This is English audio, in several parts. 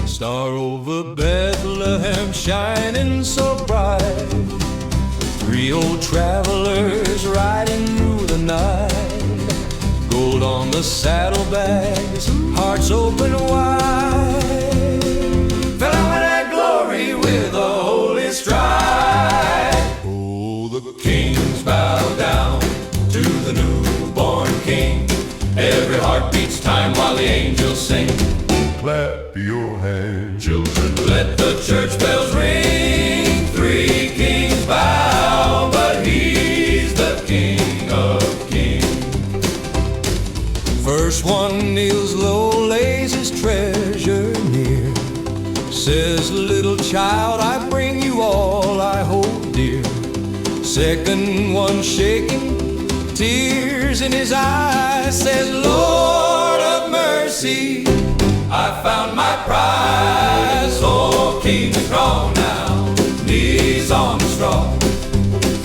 Star over Bethlehem shining so bright, three old travelers riding through the night. Gold on the saddlebags, hearts open wide. Fell out with that glory with a holy stride. Oh, the kings bow down to the newborn king. Every heart beats time while the angels sing. Clap your hands, children, let the church bells ring. Three kings bow, but he's the King of Kings. First one kneels low, lays his treasure near. Says, little child, I bring you all I hold dear. Second one shaking, tears in his eyes, says, Lord of mercy, I found my prize. Oh, King of throne now, knees on the straw.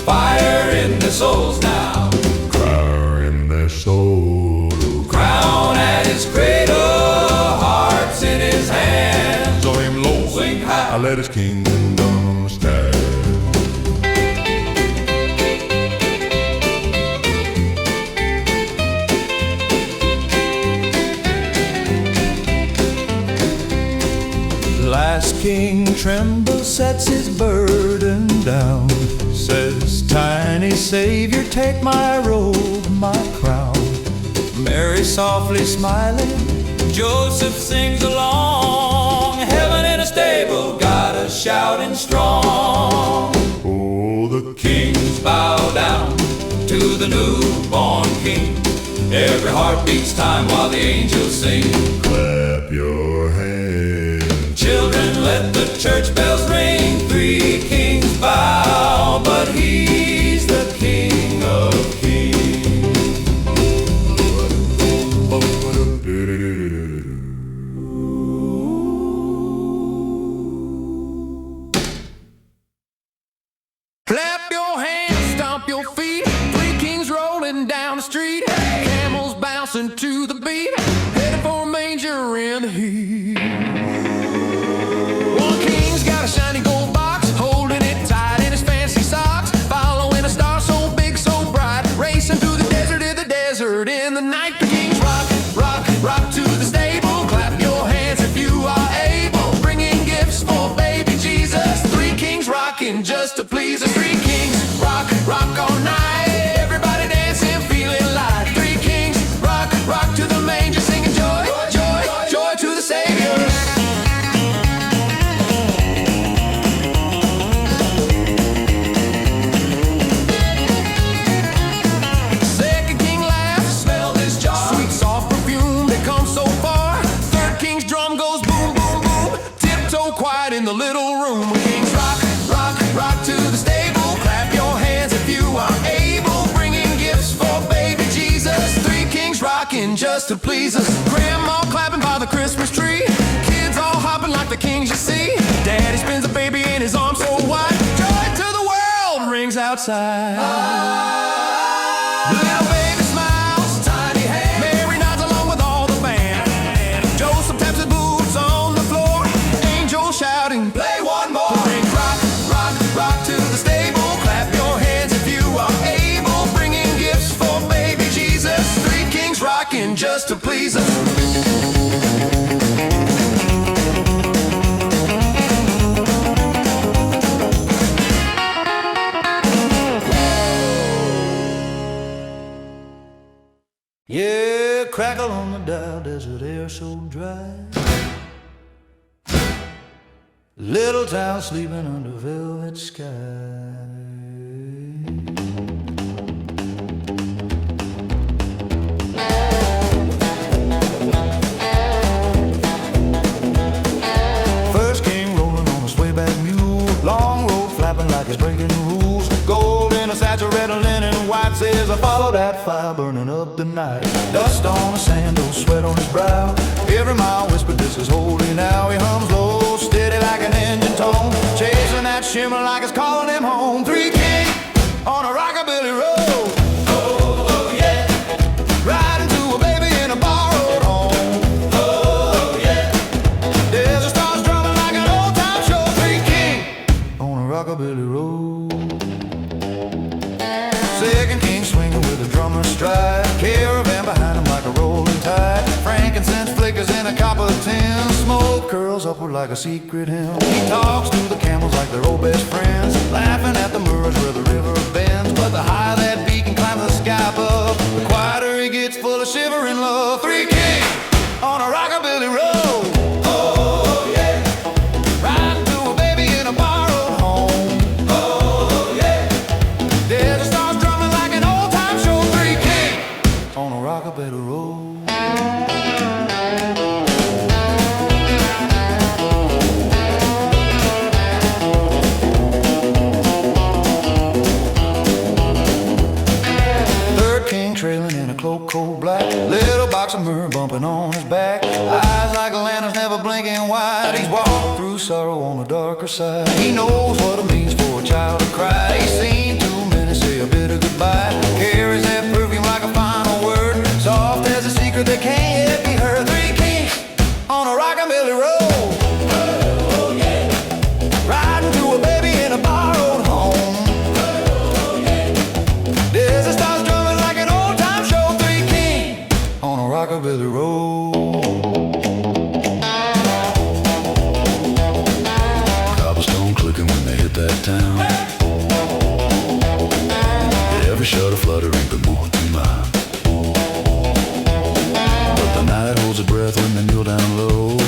Fire in their souls now, fire in their soul. Crown at his cradle, hearts in his hands. So him low, sing high, I let his kingdom stand. Last king trembles, sets his burden down. Says, tiny Savior, take my robe, my crown. Mary softly smiling, Joseph sings along. Heaven in a stable, God is shouting strong. Oh, the kings bow down to the newborn king. Every heart beats time while the angels sing. Clap your hands, children, let the church bells ring. Three kings bow, but he's the King of Kings. Clap your hands, stomp your feet. Three kings rolling down the street. Camels bouncing to the beat, headed for a manger in the heat. One king's got a shiny gold box, holding it tight in his fancy socks. Following a star so big, so bright, racing through the desert in the night. The kings rock, rock, rock to the stable. Clap your hands if you are able. Bringing gifts for baby Jesus. Three kings rocking just to please us. Three kings rock, rock all night. Everybody dancing, feeling light. Three kings rock, rock to the manger, singing joy, joy, joy to the Savior. Second king laughs, smelled his jar. Sweet, soft perfume that comes so far. Third king's drum goes boom, boom, boom. Tiptoe quiet in the little room. Kings rock, rock, rock to the stable. Clap your hands if you are able. Bringing gifts for baby Jesus. Three kings rocking just to please us. Grandma clapping by the Christmas tree. Kids all hopping like the kings you see. Daddy spins a baby in his arms so wide. Joy to the world rings outside. Little baby smiles, tiny hand. Mary nods along with all the band. Joseph taps his boots on the floor. Angels shouting, play one more. Ring rock, rock, rock to the stable. Clap your hands if you are able. Bringing gifts for baby Jesus. Three kings rocking just to please us. Yeah, crackle on the dial, desert air so dry. Little town sleeping under velvet sky. First king rolling on a swayback mule. Long road flapping like it's breaking the rules. Gold in a satchel, red and linen white. Says I follow that fire burning up the night. Dust on the sandal, sweat on his brow. Every mile whispered, this is holy now. He hums low, steady like an engine tone. Chasing that shimmer like it's calling him home. Three kings on a rockabilly road. Oh, oh yeah. Riding to a upward like a secret hymn. He talks to the camels like they're old best friends, laughing at the mirrors where the river bends. But the higher that beacon climbs the sky above, the quieter he gets, full of shivering love. Three kings on a rockabilly road. Oh yeah, riding to a baby in a borrowed home. Oh yeah, there's the stars drumming like an old time show. Three kings on a rockabilly road. Trailing in a cloak, cold black, little box of myrrh bumping on his back. Eyes like a lantern's never blinking wide. He's walked through sorrow on the darker side. He knows what it means for a child to cry. He's seen too many say a bitter goodbye. Carries that perfume like a final word, soft as a secret that can't yet be heard. Three kings on a rockabilly road. Oh yeah, riding to a baby in a borrowed home. Oh yeah, there's a stars drumming like an old time show. Three kings on a rockabilly road. Cobblestone clicking when they hit that town. Every shutter fluttering but more than mine. But the night holds a breath when they kneel down low.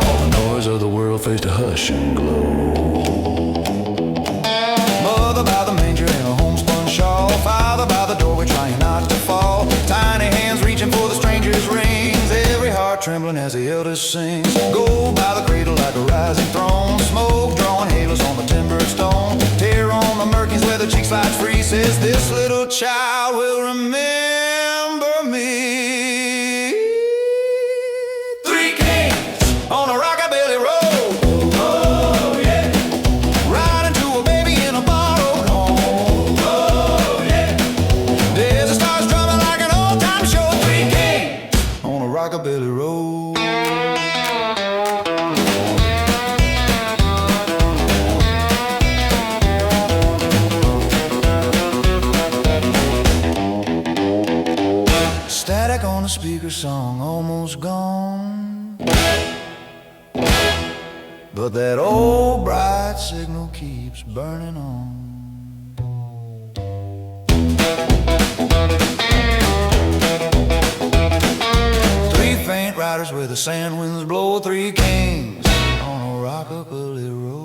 All the noise of the world fades to hush and glow. Mother by the manger in a homespun shawl, father by the doorway trying not to fall. Tiny hands reaching for the stranger's rings, every heart trembling as the eldest sings. Gold by the cradle like a rising throne, smoke drawing halos on the timbered stone. Tear on the merkins where the cheek slides free, says this little child will remember me. Three kings on a rockabilly road. Oh yeah, riding to a baby in a borrowed home. Oh yeah, there's the stars drumming like an old time show. Three kings on a rockabilly road. Static on the speaker, song almost gone, but that old bright signal keeps burning on. Three faint riders where the sand winds blow. Three kings on a rockabilly road.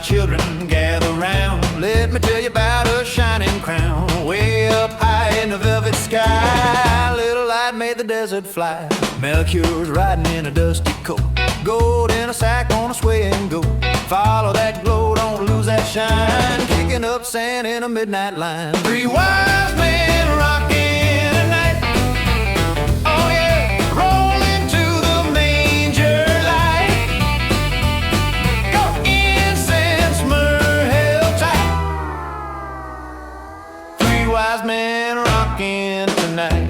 Children gather round, let me tell you about a shining crown. Way up high in the velvet sky, little light made the desert fly. Melchior's riding in a dusty coat, gold in a sack on a swaying goat. Follow that glow, don't lose that shine, kicking up sand in a midnight line. Three wise men rocking a night. Oh yeah, rolling to the manger light. Go incense, myrrh, held tight. Three wise men rocking tonight.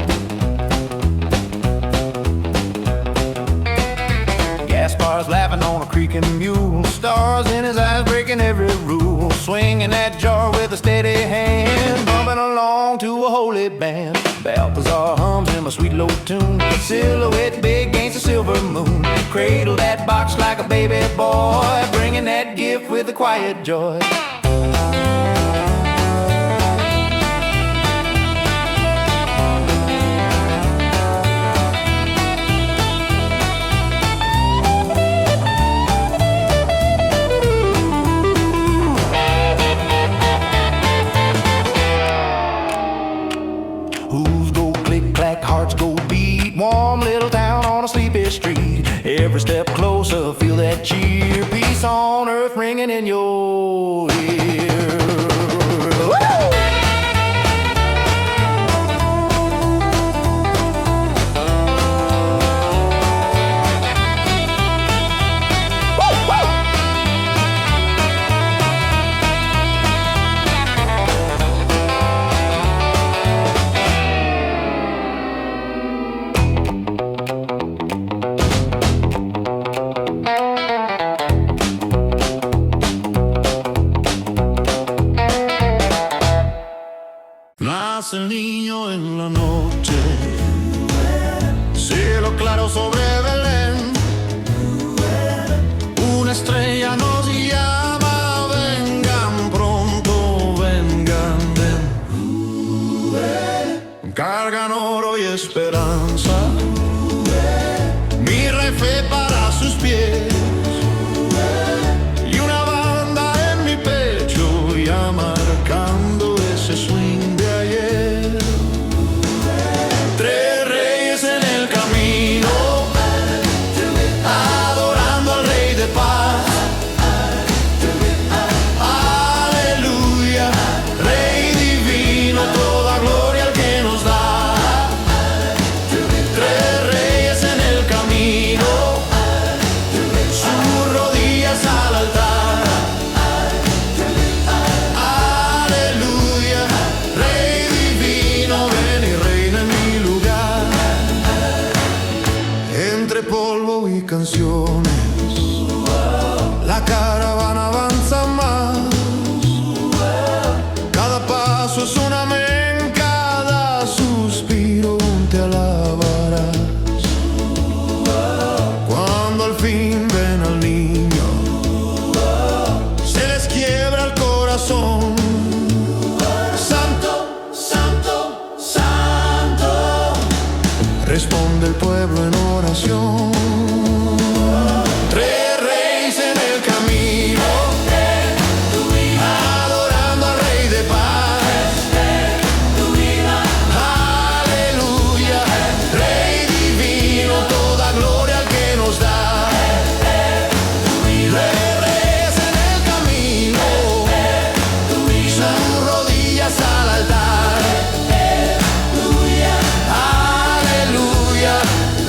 Gaspar's laughing on a creaking mule, stars in his eyes breaking every rule. Swinging that jar with a steady hand, bumping along to a holy band. Balthazar hums him a sweet low tune, silhouette big against a silver moon. Cradle that box like a baby boy, bringing that gift with a quiet joy. Hooves go click clack, hearts go beat. Warm little town on a sleepy street. Every step closer, feel that cheer. Peace on earth ringing in your ear. Woo! claro sobre Belén. Una estrella nos llama, vengan pronto, vengan, ven. Cargan oro y esperanza, mirra y fe para sus pies. Y una banda en mi pecho ya marcando ese swing de ayer. Tres reyes en el camino, adorando al Rey de paz. Aleluya, Rey divino, toda gloria al que nos da. Tres reyes en el camino, sus rodillas al altar. Aleluya, Rey divino, ven y reina en mi lugar. Entre polvo y canciones, la caravana avanza más. Cada paso es un amén, cada suspiro te alabarás. Cuando al fin ven al niño, se les quiebra el corazón. Santo, santo, santo, responde el pueblo en oración. Tres reyes en el camino, adorando al Rey de paz. Aleluya, Rey divino, toda gloria al que nos da. Tres reyes en el camino, sus rodillas al altar. Aleluya,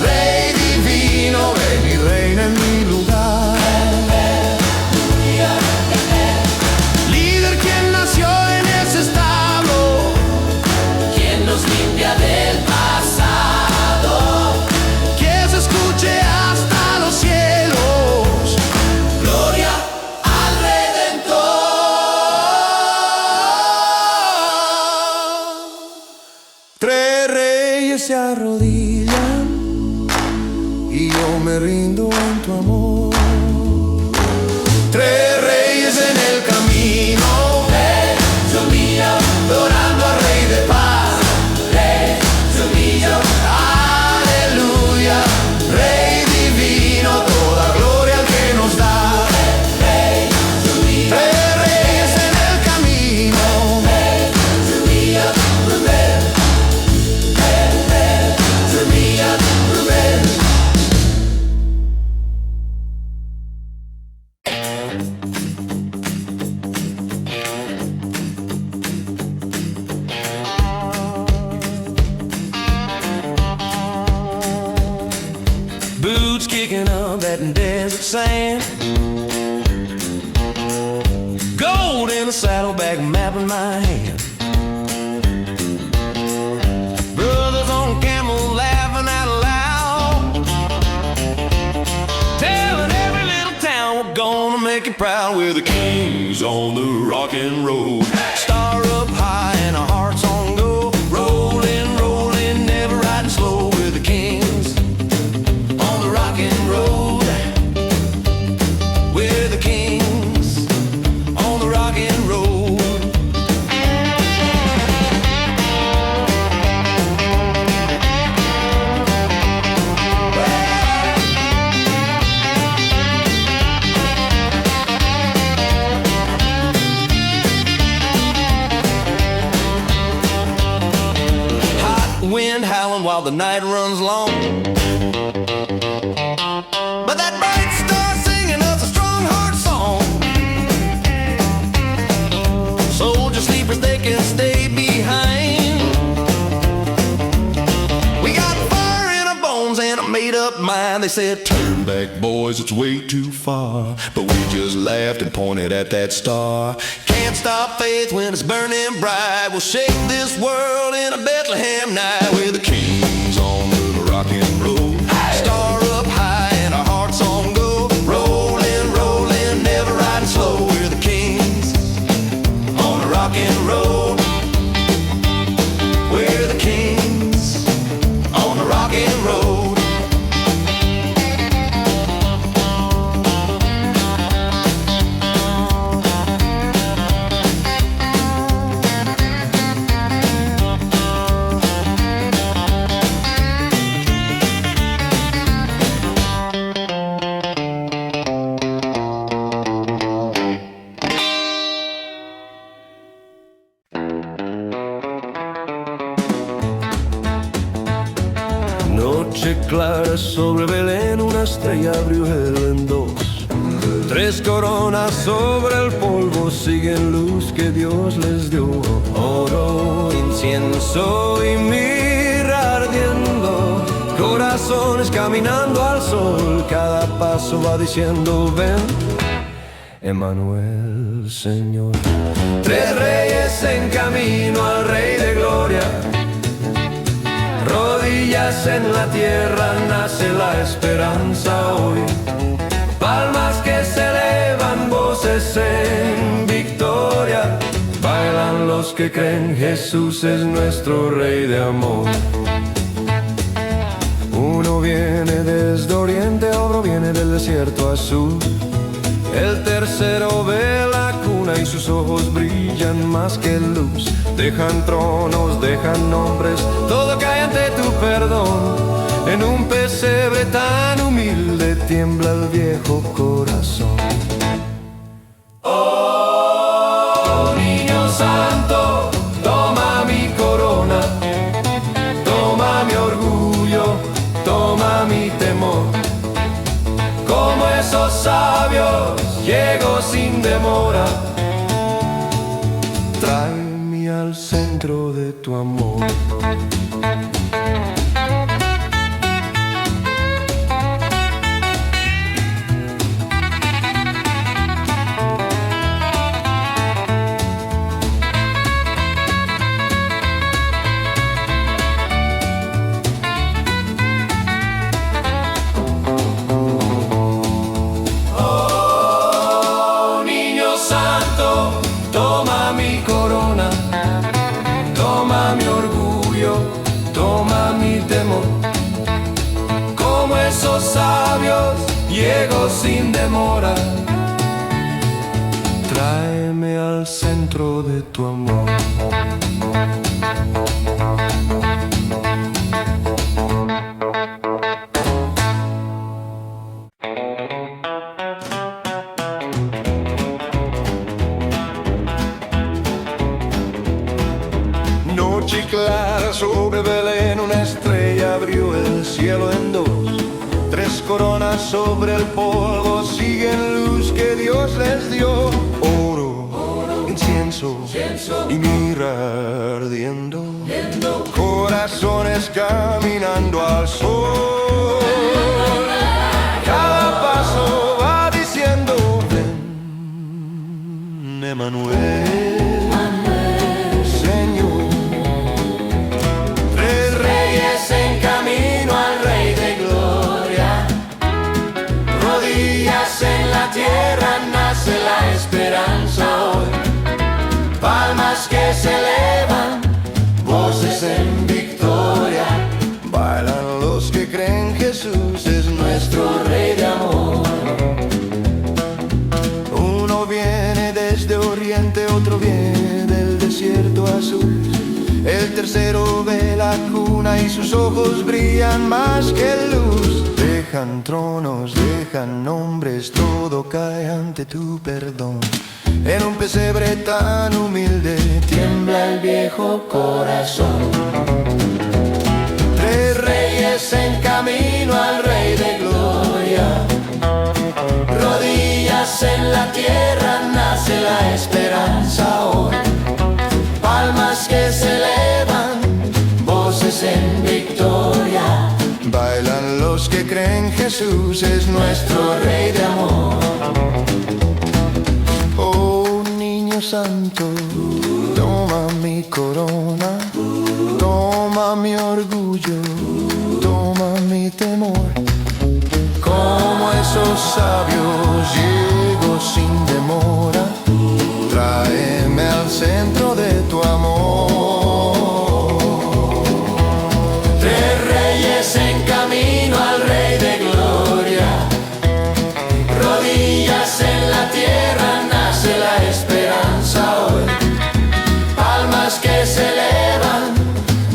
Rey divino, ven y reina en mi lugar. Líder, quien nació en ese establo, ¿Quién nos limpia del pasado? que se escuche hasta los cielos. Gloria al Redentor. Tres reyes se arrodillan y yo me rindo en tu amor. Tres reyes en el camino, Yo mío, adorando al Rey de paz. yo mío, Aleluya, Rey divino, toda gloria al que nos da. yo mío, Tres reyes en el camino, yo mío, Rubén. Yo mío, Rubén. Boots kicking up that desert sand, gold in a saddlebag, map in my hand. Brothers on camel laughing out loud, telling every little town we're gonna make it proud. We're the kings on the rockin' road. Star up high and our hearts on go, rolling, rolling, never riding slow. We're the kings on the rockin' road. We're the kings on the rockin' road. Hot wind howling while the night runs long, but that bright star singing us a strong heart song. Soldier sleepers, they can stay behind. We got fire in our bones and a made-up mind. They said, turn back, boys, it's way too far. But we just laughed and pointed at that star. Can't stop faith when it's burning bright. We'll shake this world in a Bethlehem night. We're the kings on the rockin' road. Star up high and our hearts on go, rolling, rolling, never riding slow. We're the kings on the rockin' road. We're the kings on the rockin' road. Noche clara sobre Belén, una estrella abrió el en dos. Tres coronas sobre el polvo siguen luz que Dios les dio. Oro, incienso y mirra ardiendo, corazones caminando al sol. Cada paso va diciendo ven, Emmanuel, Señor. Tres reyes en camino al Rey de Gloria. Rodillas en la tierra, nace la esperanza hoy. Palmas que se elevan, voces en victoria. Bailan los que creen, Jesús es nuestro Rey de amor. Uno viene desde oriente, otro viene del desierto azul. El tercero ve la cuna y sus ojos brillan más que luz. Dejan tronos, dejan nombres, todo cae ante tu perdón. En un pesebre tan humilde tiembla el viejo corazón. Oh, niño santo, toma mi corona, toma mi orgullo, toma mi temor. Como esos sabios llego sin demora. Tráeme al centro de tu amor. Toma mi corona, toma mi orgullo, toma mi temor. Como esos sabios, llego sin demora. Tráeme al centro de tu amor. Noche clara sobre Belén, una estrella abrió el cielo en dos. Tres coronas sobre el polvo siguen luz que Dios les dio. Oro, incienso y mirra ardiendo, corazones caminando al sol. Cada paso va diciendo ven, Emmanuel. En la tierra nace la esperanza hoy. Palmas que se elevan, voces en victoria. Bailan los que creen, Jesús es nuestro Rey de amor. Uno viene desde oriente, otro viene del desierto azul. El tercero ve la cuna y sus ojos brillan más que luz. Dejan tronos, dejan nombres, todo cae ante tu perdón. En un pesebre tan humilde tiembla el viejo corazón. Tres reyes en camino al Rey de Gloria. Rodillas en la tierra, nace la esperanza hoy. Palmas que se elevan, voces en victoria. Bailan los que creen, Jesús es nuestro Rey de amor. Oh, niño santo, toma mi corona, toma mi orgullo, toma mi temor. Como esos sabios llego sin demora. Tráeme al centro de tu amor. Tres reyes en camino al Rey de Gloria. Rodillas en la tierra, nace la esperanza hoy. Palmas que se elevan,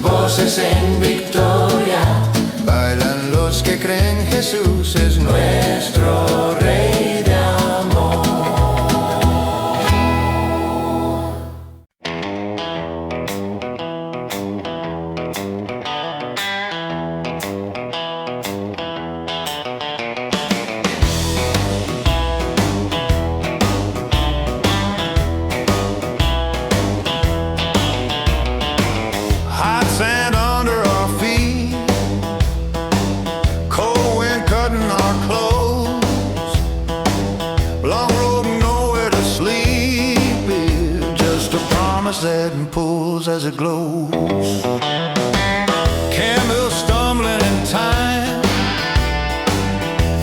voces en victoria. Bailan los que creen, Jesús es nuestro Rey de amor. as it glows. Camels stumbling in time,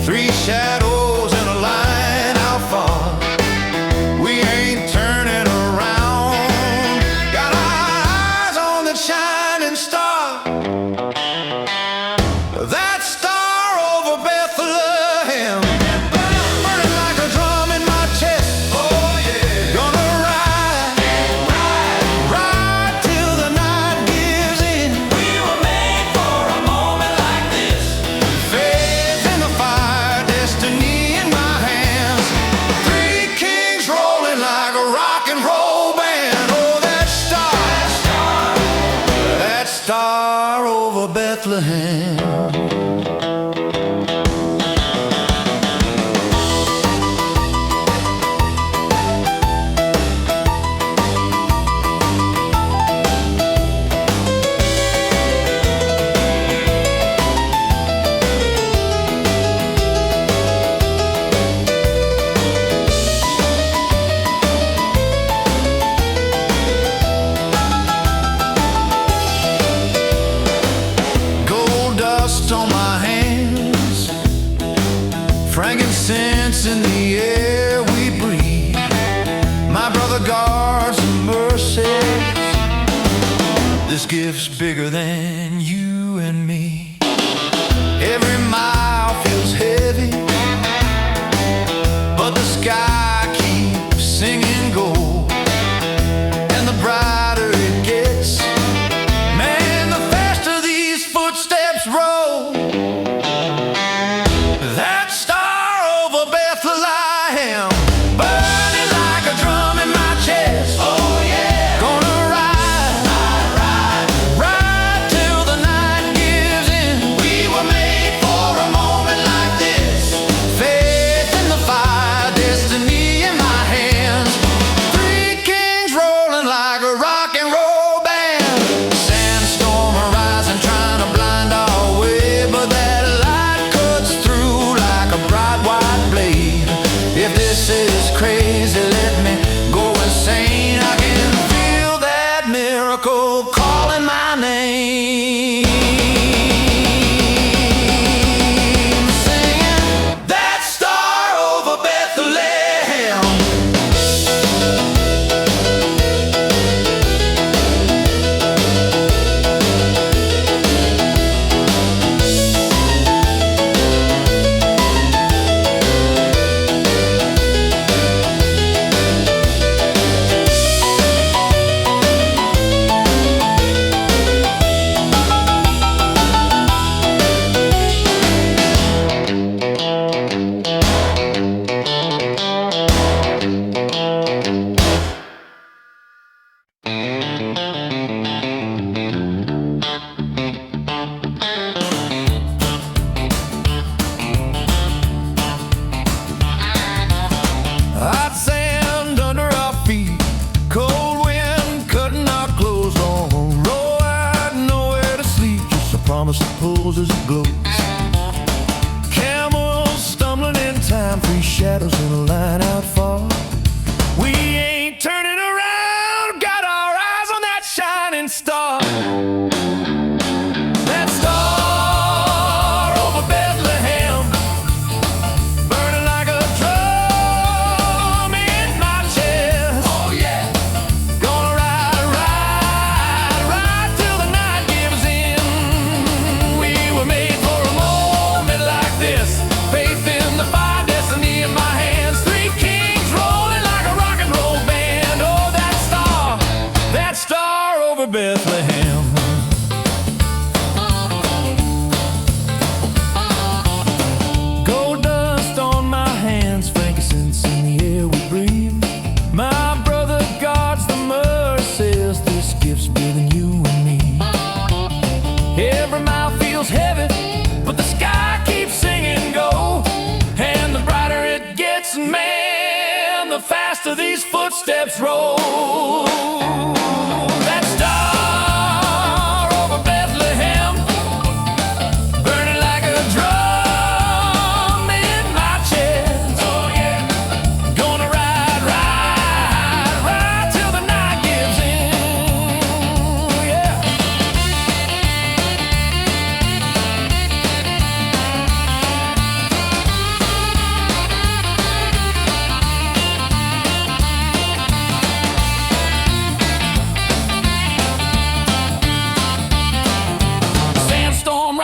three shadows in a line out far. We ain't turning around, got our eyes on the shining star. That star over Bethlehem, burning like a drum in my chest. Oh yeah, gonna ride till the night gives in. We were made for a moment like this. Faith in the fire, destiny in my hands. Three kings rolling like a rock and roll band. Oh, that star over Bethlehem. On my hands, frankincense in the air we breathe. My brother guards the mercies. This gift's bigger than you and me. Every mile feels heavy, but the sky keeps singing gold. And the brighter it gets, man, the faster these footsteps roll. That star over Bethlehem, burning like a drum in my chest. Oh yeah, gonna ride till the night gives in. We were made for a moment like this. Faith in the fire, destiny in my hands. Three kings rolling like a rock and roll band. Sandstorm arising, trying to blind our way, but that light cuts through like a bright white blade. If this is crazy, let me go insane. I can feel that miracle calling my name, singing that star over Bethlehem. Hot sand under our feet, cold wind cutting our clothes on. Roll out, nowhere to sleep, just a promise that pulls as it glows. Camels stumbling in time, three shadows in a line out far. We ain't turning around, got our eyes on that shining star. That star over Bethlehem, burning like a drum in my chest. Oh yeah, gonna ride till the night gives in. We were made for a moment like this. Faith in the fire, destiny in my hands. Three kings rolling like a rock and roll band.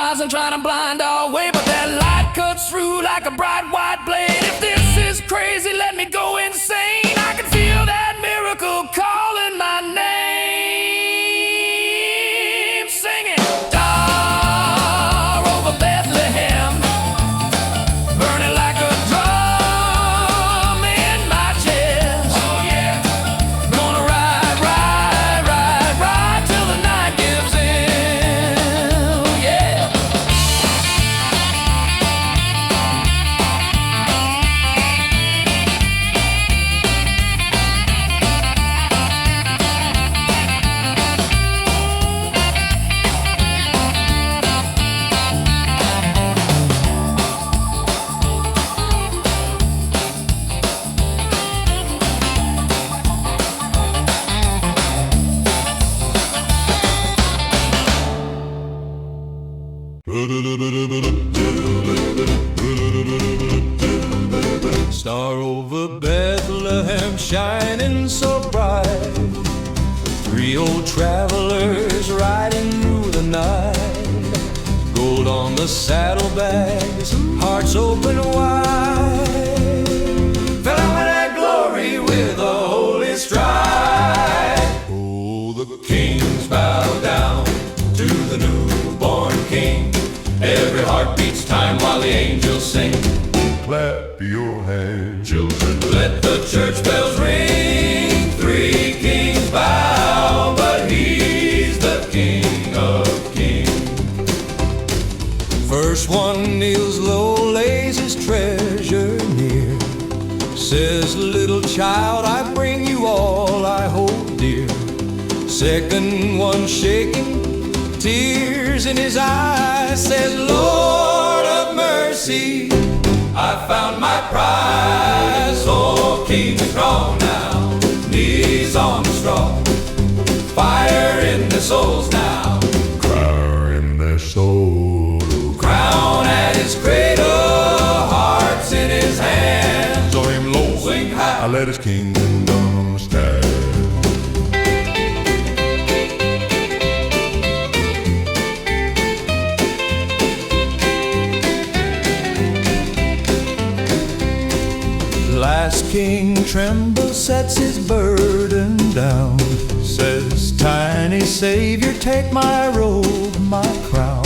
eyes and trying to blind our way, but that light cuts through like a bright white blade. If this is crazy, let me go insane. I can feel that miracle calling my name, singing Star over Bethlehem, burning like a drum in my chest. Oh yeah, gonna ride, ride, ride, ride till the night gives in. Oh yeah. Star over Bethlehem, shining so bright. Three old travelers riding through the night. Gold on the saddlebags, hearts open wide. Filling with that glory with a holy stride. Oh, the kings bow down to the newborn king. Every heart beats time while the angels sing. Clap your hands, children, let the church bells ring. Three kings bow, but he's the King of kings. First one kneels low, lays his treasure near. Says, little child, I bring you all I hold dear. Second one shaking, tears in his eyes, says, Lord of mercy, I found my prize. Oh, King strong now, knees on the straw. Fire in their souls now, fire in their soul. Crown at his cradle, hearts in his hands. So him low, sing high, I let his kingdom stand. Last king trembles, sets his burden down. Says, tiny Savior, take my robe, my crown.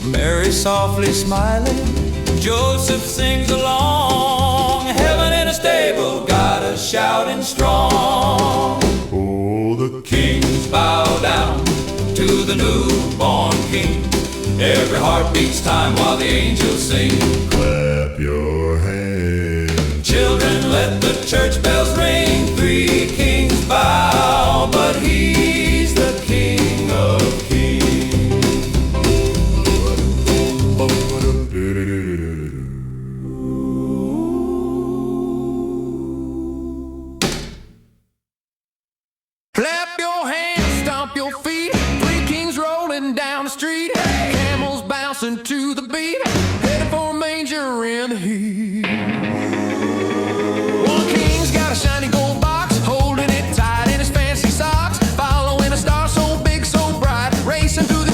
Mary softly smiling, Joseph sings along. Heaven in a stable, got us shouting strong. Oh, the kings bow down to the newborn king. Every heart beats time while the angels sing. Clap your hands, children, let the church bells ring. Three kings bow, but he's the King of kings. Clap your hands, stomp your feet. Three kings rolling down the street. Camels bouncing to the beat, headed for a manger in the heat. One king's got a shiny gold box, holding it tight in his fancy socks. Following a star so big, so bright, racing through the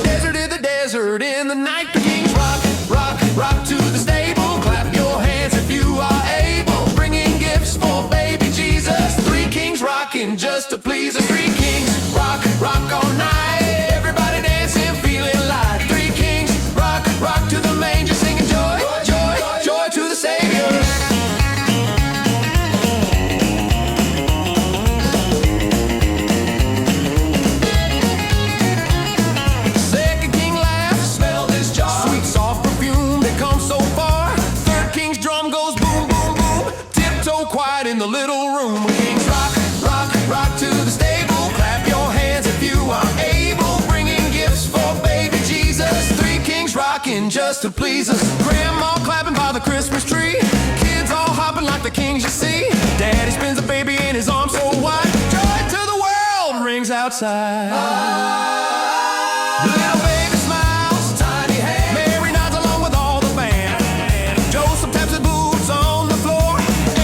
desert in the night. The kings rock, rock, rock to the stable. Clap your hands if you are able. Bringing gifts for baby Jesus. Three kings rocking just to please us. Three kings rock, rock all night. Everybody dancing, feeling light. Three kings rock, rock to the manger, singing joy, joy, joy to the Savior. Second king laughs, smell this jar. Sweet soft perfume that comes so far. Third king's drum goes boom, boom, boom. Tiptoe quiet in the little room. Kings rock, rock, rock to the stable. Clap your hands if you are able. Bringing gifts for baby Jesus. Three kings rocking just to please us. Grandma clapping by the Christmas tree. Kids all hopping like the kings you see. Daddy spins a baby in his arms so wide. Joy to the world rings outside. Little baby smiles, tiny hand. Mary nods along with all the band. Joseph taps his boots on the floor.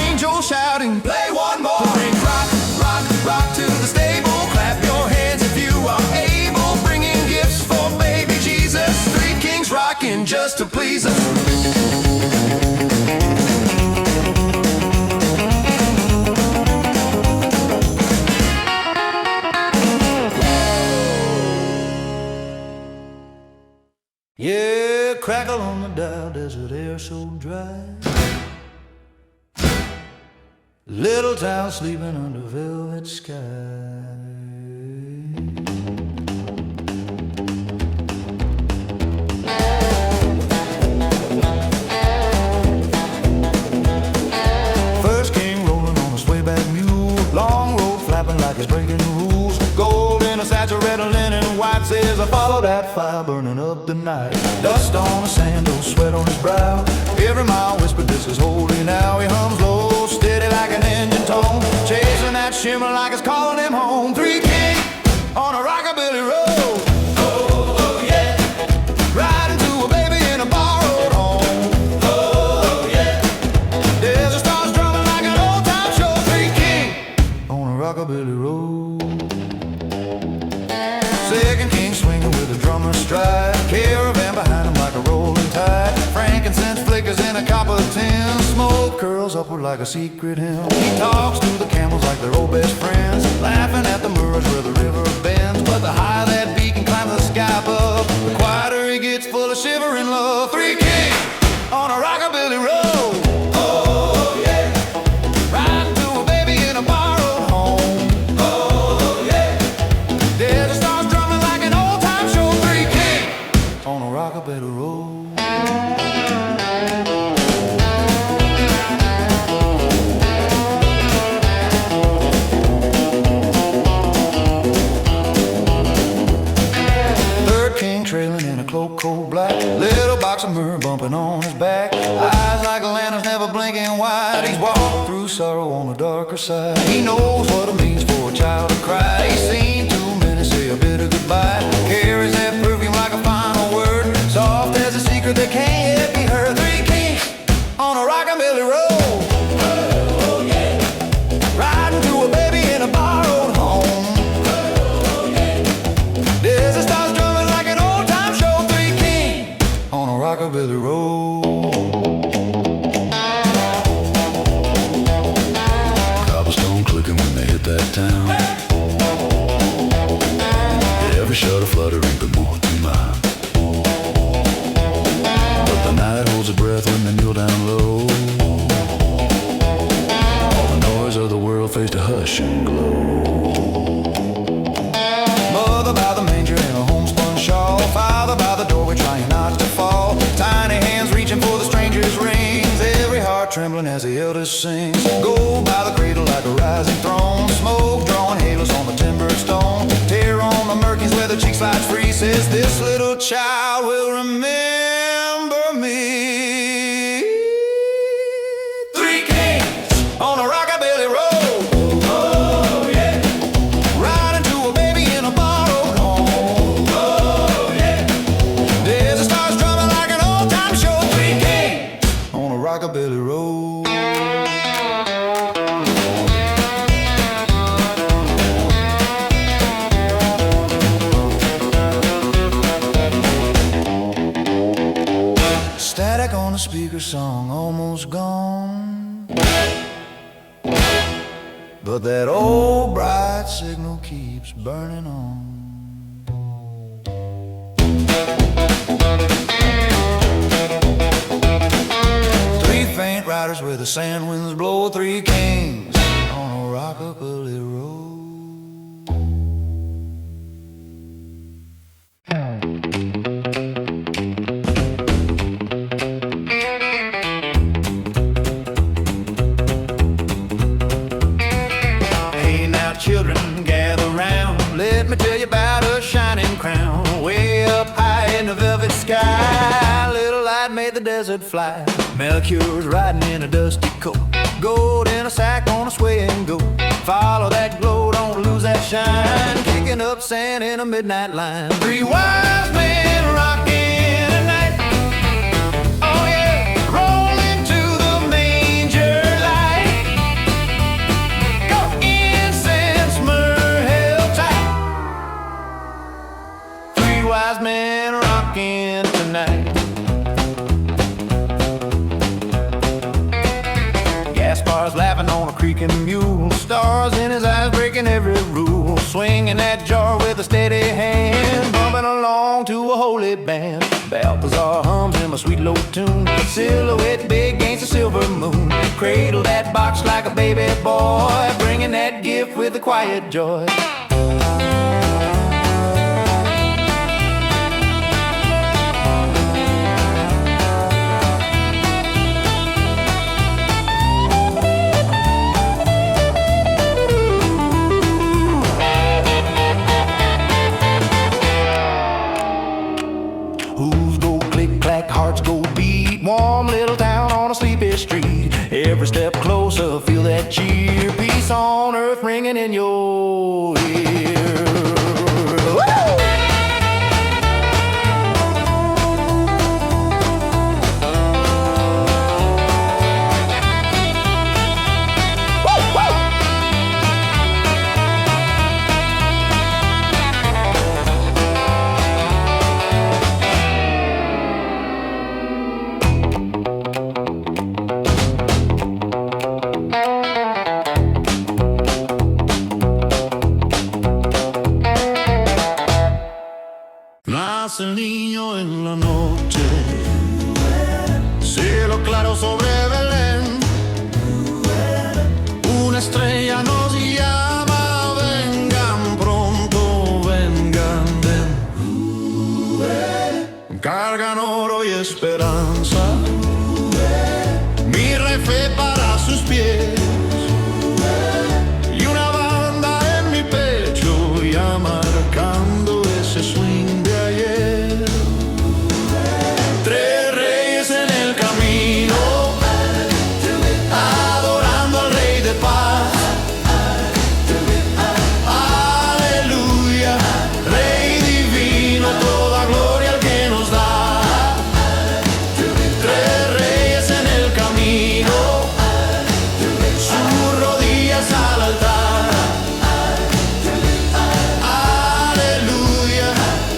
Angels shouting, play one more. The rings rock, rock, rock to the stable. Clap your hands if you are able. Bringing gifts for baby Jesus. Three kings rock. rocking just to please her. Yeah, crackle on the dial, desert air so dry. Little town sleeping under velvet sky. First king rolling on a swayback mule, long road flapping like it's breaking rules. Gold in a satchel, red linen, white says I follow that fire burning up the night. Dust on the sand, no sweat on his brow. Every mile whispered, this is holy now. He hums low, steady like an engine tone, chasing that shimmer like it's calling him home. Three King on a rockabilly road. Oh yeah, riding to a baby in a borrowed home. Oh yeah, there's a stars drumming like an old time show. Three King on a rockabilly road. Second king swinging with a drummer's stride, caravan behind him like a rolling tide. Frankincense flickers in a copper tin, smoke curls upward like a secret hymn. He talks to the camels like they're old best friends, laughing at the mirage where the river bends. But the higher that beacon climbs the sky above, the quieter he gets, full of shivering love. Three Kings on a rockabilly road. Oh yeah, riding to a baby in a borrowed home. Oh yeah, there's a stars drumming like an old time show. Three Kings on a rockabilly road. Trailing in a cloak coat black, little box of myrrh bumping on his back, eyes like a lantern's never blinking wide. He's walked through sorrow on the darker side. He knows what it means for a child to cry. He's seen too many say a bitter goodbye. Carries that perfume like a final word, soft as a secret that can't yet be heard. Three Kings on a rockabilly road. Oh yeah, riding to a baby in a borrowed home. Oh yeah, there's a stars drumming like an old time show. Three Kings on a rockabilly road. Cobblestone clicking when they hit that town. Every shutter fluttering could more than mine. But the night holds a breath when they kneel down low. All the noise of the world fades to hush and glow. Mother by the manger in a homespun shawl, father by the doorway trying not to fall. Tiny hands reaching for the stranger's rings, every heart trembling as the eldest sings. Gold by the cradle like a rising throne, smoke drawing halos on the timbered stone. Tear on the murkies where the cheek slides free, says this little child will remember me. Three Kings on a rockabilly road. Oh yeah, riding to a baby in a borrowed home. Oh yeah, there's the stars drumming like an old time show. Three Kings on a rockabilly road. Static on the speaker, song almost gone, but that old bright signal keeps burning on. Three faint riders where the sand winds blow. Three Kings on a rockabilly road. Children gather round, let me tell you about a shining crown. Way up high in the velvet sky, little light made the desert fly. Melchior's riding in a dusty coat, gold in a sack on a swaying goat. Follow that glow, don't lose that shine, kicking up sand in a midnight line. Three wise men rocking tonight. Oh yeah, rolling to the manger light. Go incense, myrrh held tight. Three wise men rocking tonight. stars, laughing on a creaking mule. Stars in his eyes, breaking every rule. Swinging that jar with a steady hand, bumping along to a holy band. Balthazar hums him a sweet low tune. Silhouette big against a silver moon. Cradle that box like a baby boy, bringing that gift with a quiet joy. Hooves go click clack, hearts go beat. Warm little town on a sleepy street. Every step closer, feel that cheer. Peace on earth ringing in your ear. Woo! Nace el niño en la noche, cielo claro sobre Belén. Una estrella nos llama, vengan pronto, vengan, ven. Cargan oro y esperanza, mirra y fe para sus pies. Y una banda en mi pecho ya marcando ese swing. Tres reyes en el camino, adorando al Rey de paz. Aleluya, Rey divino, toda gloria al que nos da. Tres reyes en el camino, sus rodillas al altar. Aleluya,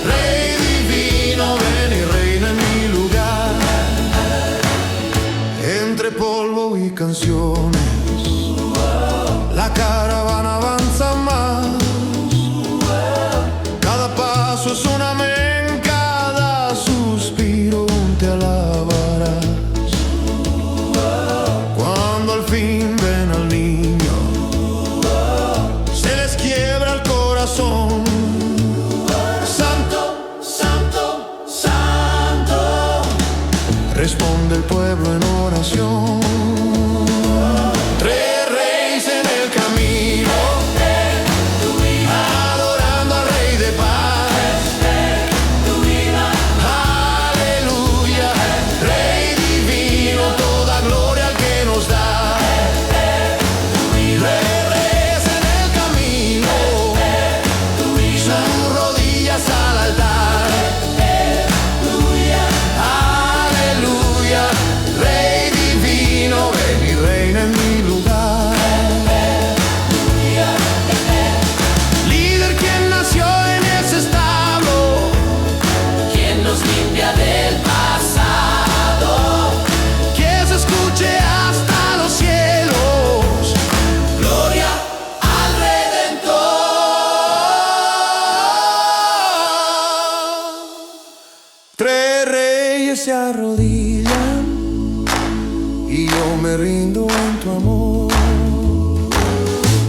Rey divino, ven y reina en mi lugar. Entre polvo y canciones, la caravana avanza más. Cada paso es un amén, cada suspiro te alabarás. Cuando al fin ven al niño, se les quiebra el corazón. Santo, santo, santo, responde el pueblo en oración. Tres reyes en el camino, adorando al Rey de paz. Aleluya, Rey divino, toda gloria al que nos da. Tres reyes en el camino, sus rodillas al altar. Aleluya, Rey divino, ven y reina en mi lugar. Líder quien nació en ese establo, quien nos limpia del pasado, que se escuche hasta los cielos. Gloria al Redentor. Tres reyes se arrodillan y yo me rindo en tu amor.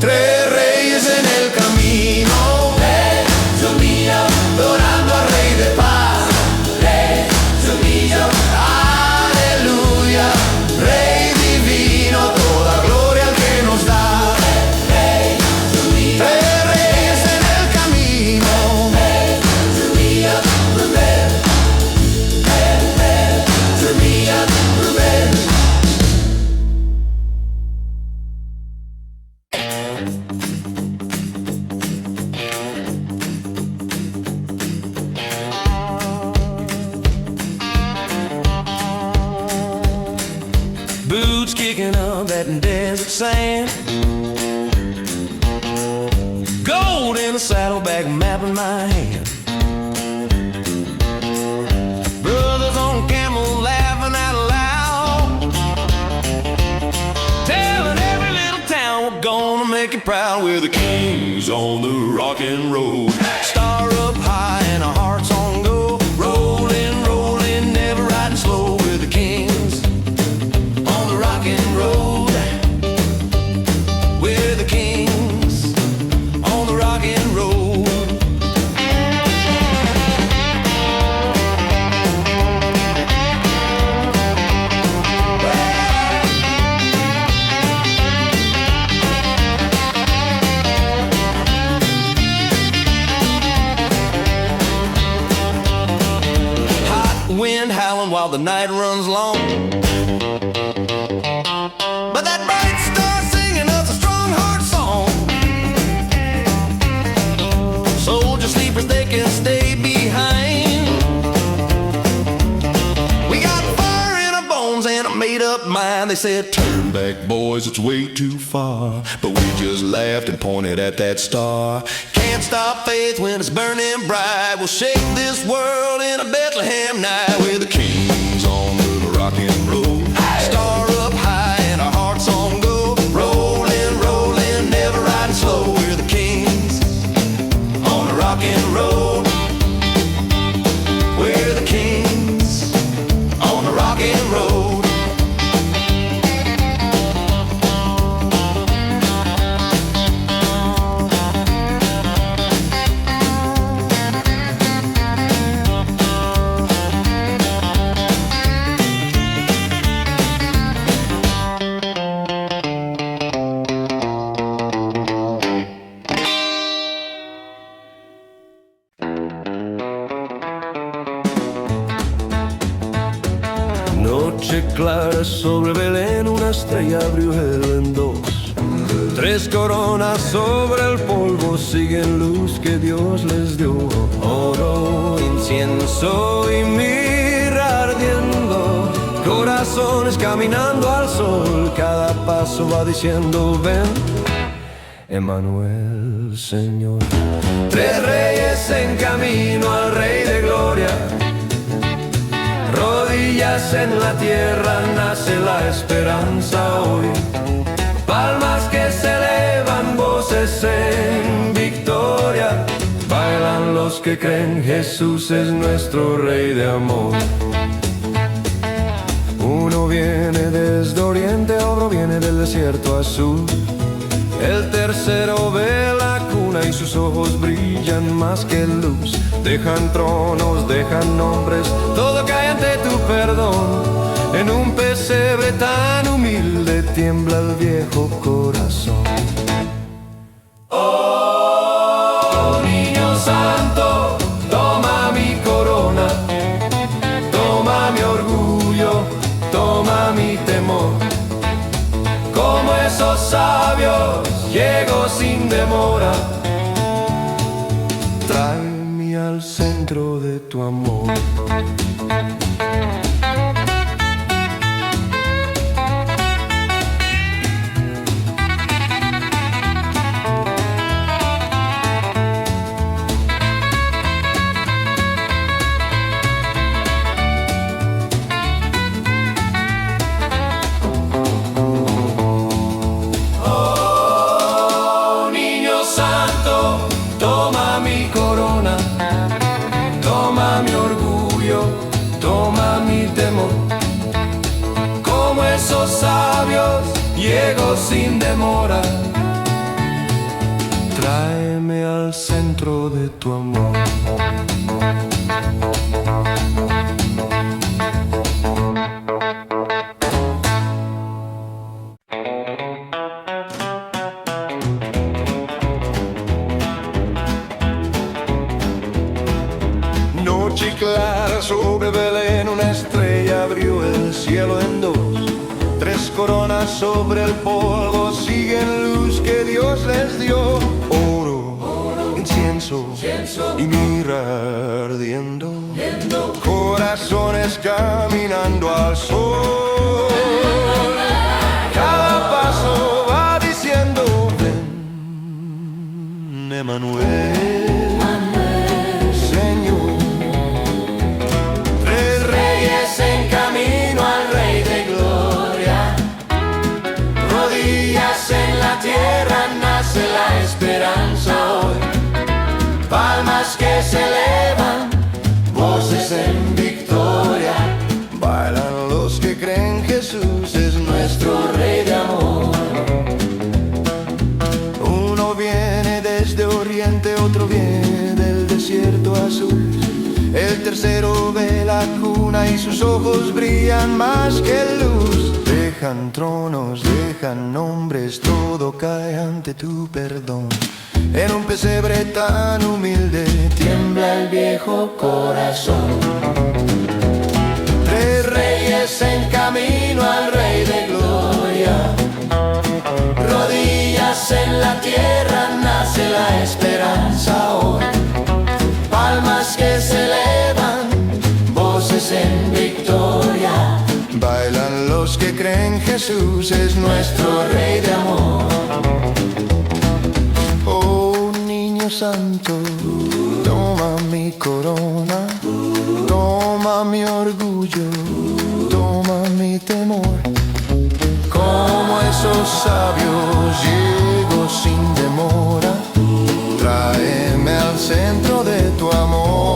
Tres reyes en el camino, Dios mío, adorando al Rey de paz. Dios mío, aleluya, Rey divino, toda gloria al que nos da. Tres reyes en el camino, Dios mío, boots kicking up that desert sand, gold in a saddlebag, map in my hand. Brothers on camel laughing out loud, telling everybody and proud. We're the kings on the rockin' road. Star up high and our hearts on go. Rolling, rolling, never riding slow. We're the kings on the rockin' road. We're the kings on the rockin' road. Wind howling while the night runs long, but that bright star singing us a strong heart song. Soldier sleepers, they can stay behind. We got fire in our bones and a made up mind. They said, turn back boys, it's way too far, but we just laughed and pointed at that star. Can't stop faith when it's burning bright. We'll shake this world in a Bethlehem night. We're the kings on the rockin' road. Star up high and our hearts on go. Rolling, rolling, never riding slow. We're the kings on the rockin' road. We're the kings on the rockin' road. Noche clara sobre Belén, una estrella abrió el en dos. Tres coronas sobre el polvo siguen luz que Dios les dio. Oro, incienso y mirra ardiendo. Corazones caminando al sol, cada paso va diciendo ven, Emmanuel, Señor. Tres reyes en camino al Rey de Gloria. Rodillas en la tierra nace la esperanza hoy. Palmas que se elevan, voces en victoria. Bailan los que creen, Jesús es nuestro Rey de amor. Uno viene desde oriente, otro viene del desierto azul. El tercero ve la cuna y sus ojos brillan más que luz. Dejan tronos, dejan nombres, todo cae ante tu perdón. En un pesebre tan humilde tiembla el viejo corazón. Oh, niño santo, toma mi corona, toma mi orgullo, toma mi temor. Como esos sabios, llego sin demora. Tráeme al centro de tu amor. Toma mi corona, toma mi orgullo, toma mi temor. Como esos sabios, llego sin demora. Tráeme al centro de tu amor. Noche clara sobre Belén, una estrella abrió el cielo en dos. Tres coronas sobre el polvo siguen luz que Dios les dio. Oro, incienso y mirra ardiendo. Corazones caminando al sol. Cada paso va diciendo ven, Emmanuel. Jesús es nuestro Rey de amor. Uno viene desde oriente, otro viene del desierto azul. El tercero ve la cuna y sus ojos brillan más que luz. Dejan tronos, dejan nombres, todo cae ante tu perdón. En un pesebre tan humilde tiembla el viejo corazón. Tres reyes en camino al Rey de gloria. Rodillas en la tierra nace la esperanza hoy. Palmas que se elevan, voces en victoria. Bailan los que creen Jesús es nuestro Rey de amor. Oh niño santo, toma mi corona, toma mi orgullo, toma mi temor. Como esos sabios llego sin demora, tráeme al centro de tu amor.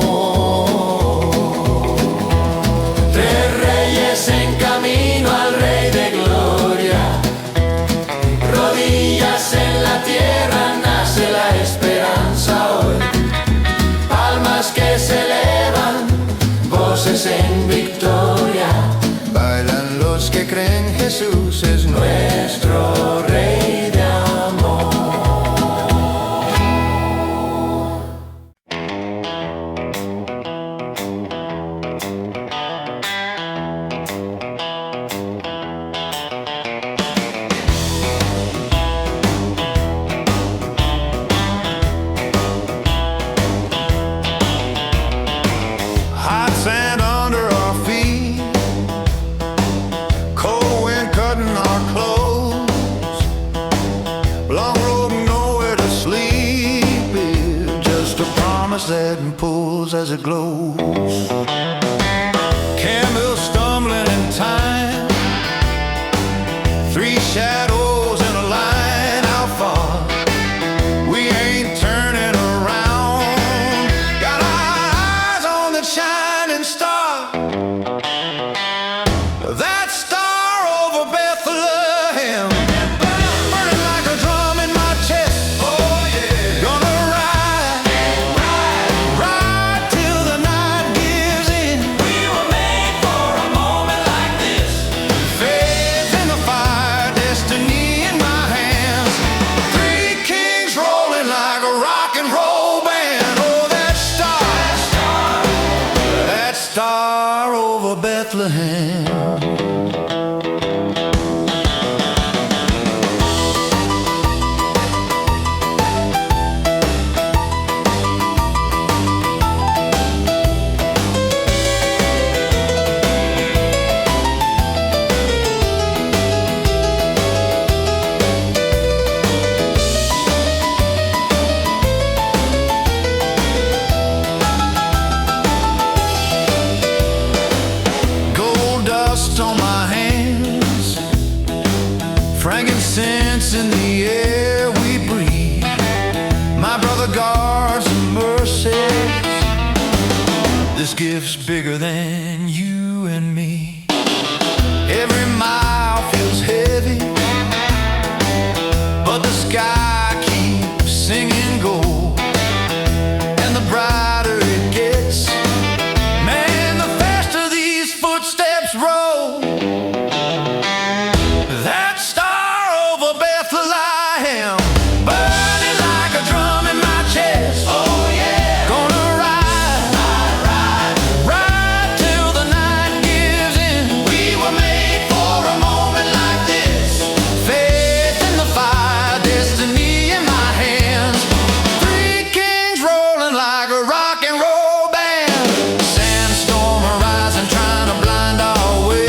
Tres reyes en camino al Rey de gloria. Rodillas en la tierra nace la esperanza hoy. Palmas que se elevan, voces en victoria. Bailan los que creen Jesús es nuestro Rey de amor. Hot sand under our feet, cold wind cutting our clothes, long road and nowhere to sleep is just a promise that pulls as it glows. Camels stumbling in time, three shadows in a line. How far? We ain't turning around. Got our eyes on the shining star. That star over Bethlehem, burning like a drum in my chest. Oh yeah, gonna ride, ride till the night gives in. We were made for a moment like this. Faith in the fire, destiny in my hands. Three kings rolling like a rock and roll band. Oh, that star over Bethlehem. Gold dust on my hands, frankincense in the air we breathe. My brother guards the mercies. This gift's bigger than you and me. Every mile feels heavy, but the sky keeps singing gold. And the brighter it gets, man, the faster these footsteps roll. That star over Bethlehem, burning like a drum in my chest. Oh yeah, gonna ride, ride till the night gives in. We were made for a moment like this. Faith in the fire, destiny in my hands. Three kings rolling like a rock and roll band. Sandstorm arising, trying to blind our way.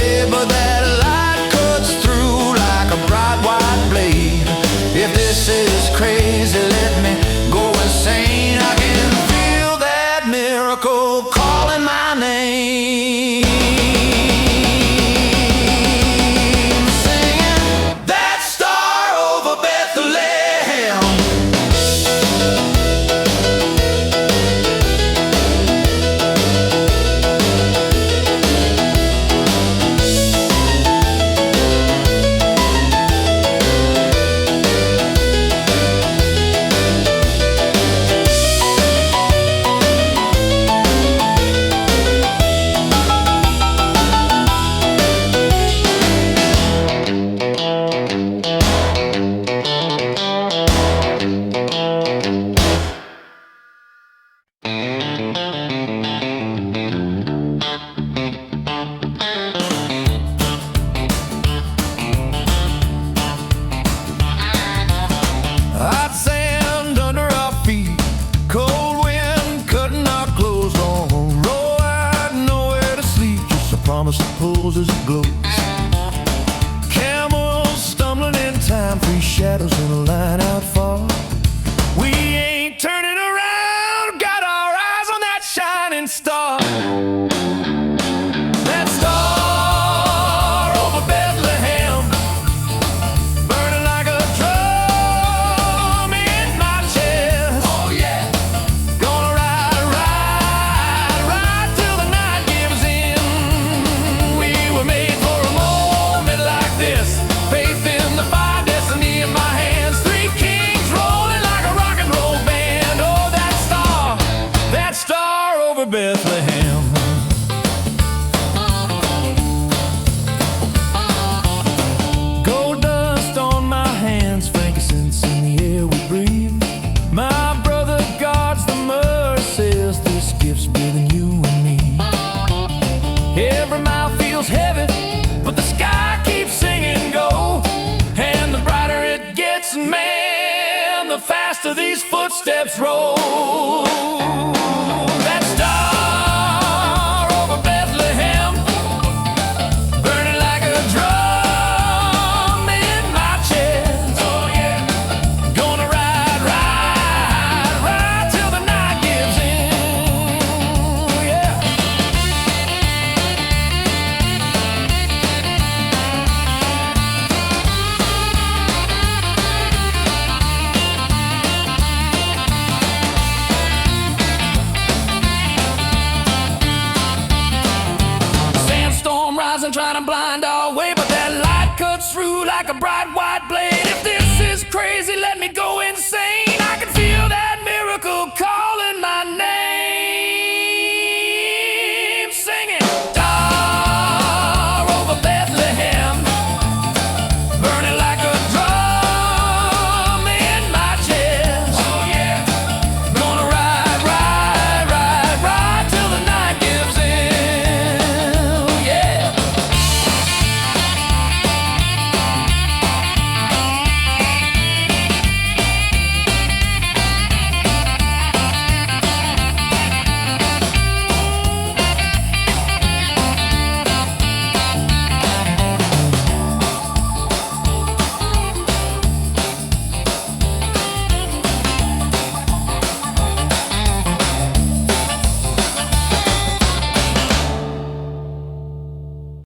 pulls as it glows. Camels stumbling in time, three shadows in a line out far. We ain't turning around, got our eyes on that shining star. That star over Bethlehem, burning like a drum in my chest. Oh yeah, gonna ride, ride, ride till the night gives in. We were made for a moment like this. Faith in the fire, destiny in my hands. Three kings rolling like a rock and roll band. Oh, that star over Bethlehem. Gold dust on my hands, frankincense in the air we breathe. My brother guards the mercies, this gift's bigger than you and me. Every mile feels heavy, but the sky keeps singing go. And the brighter it gets, man, the faster these footsteps roll. That star over Bethlehem, burning like a drum in my chest. Oh yeah, gonna ride, ride, ride till the night gives in. Yeah. Sandstorm rising, trying to blind our way, but that light cuts through like a bright white blade. If this